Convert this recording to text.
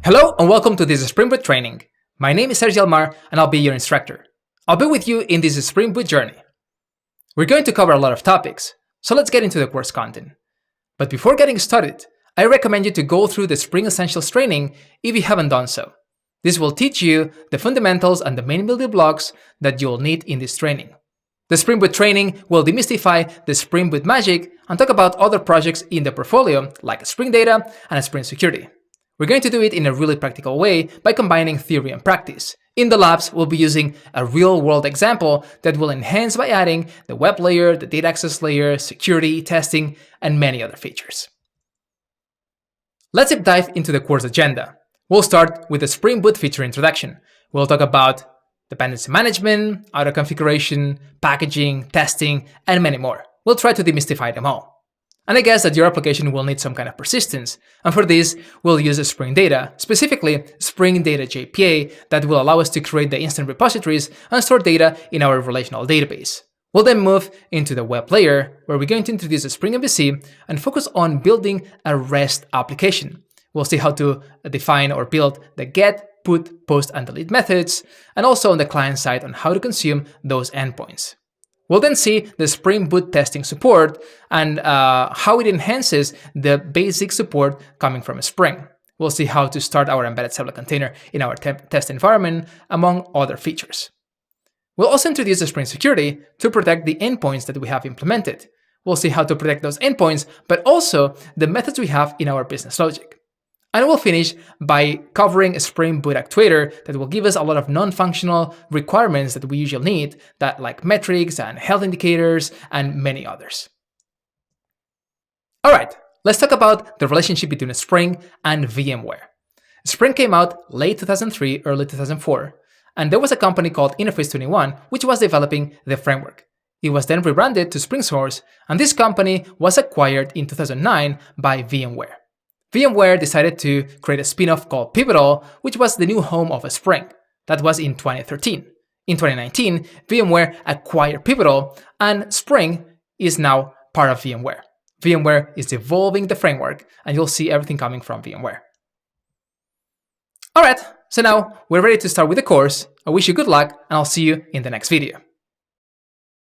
Hello and welcome to this Spring Boot training. My name is Sergio Almar and I'll be your instructor. I'll be with you in this Spring Boot journey. We're going to cover a lot of topics, so let's get into the course content. But before getting started, I recommend you to go through the Spring Essentials training if you haven't done so. This will teach you the fundamentals and the main building blocks that you'll need in this training. The Spring Boot training will demystify the Spring Boot magic and talk about other projects in the portfolio like Spring Data and Spring Security. We're going to do it in a really practical way by combining theory and practice. In the labs, we'll be using a real-world example that will enhance by adding the web layer, the data access layer, security, testing, and many other features. Let's deep dive into the course agenda. We'll start with the Spring Boot feature introduction. We'll talk about dependency management, auto configuration, packaging, testing, and many more. We'll try to demystify them all. And I guess that your application will need some kind of persistence, and for this, we'll use Spring Data, specifically Spring Data JPA, that will allow us to create the instant repositories and store data in our relational database. We'll then move into the web layer, where we're going to introduce a Spring MVC and focus on building a REST application. We'll see how to define or build the get, put, post, and delete methods, and also on the client side on how to consume those endpoints. We'll then see the Spring Boot testing support and how it enhances the basic support coming from Spring. We'll see how to start our embedded servlet container in our test environment, among other features. We'll also introduce the Spring Security to protect the endpoints that we have implemented. We'll see how to protect those endpoints, but also the methods we have in our business logic. And we'll finish by covering a Spring Boot actuator that will give us a lot of non-functional requirements that we usually need, that like metrics and health indicators and many others. Alright, let's talk about the relationship between Spring and VMware. Spring came out late 2003, early 2004, and there was a company called Interface 21 which was developing the framework. It was then rebranded to SpringSource, and this company was acquired in 2009 by VMware. VMware decided to create a spin-off called Pivotal, which was the new home of Spring. That was in 2013. In 2019, VMware acquired Pivotal, and Spring is now part of VMware. VMware is evolving the framework, and you'll see everything coming from VMware. Alright, so now we're ready to start with the course. I wish you good luck, and I'll see you in the next video.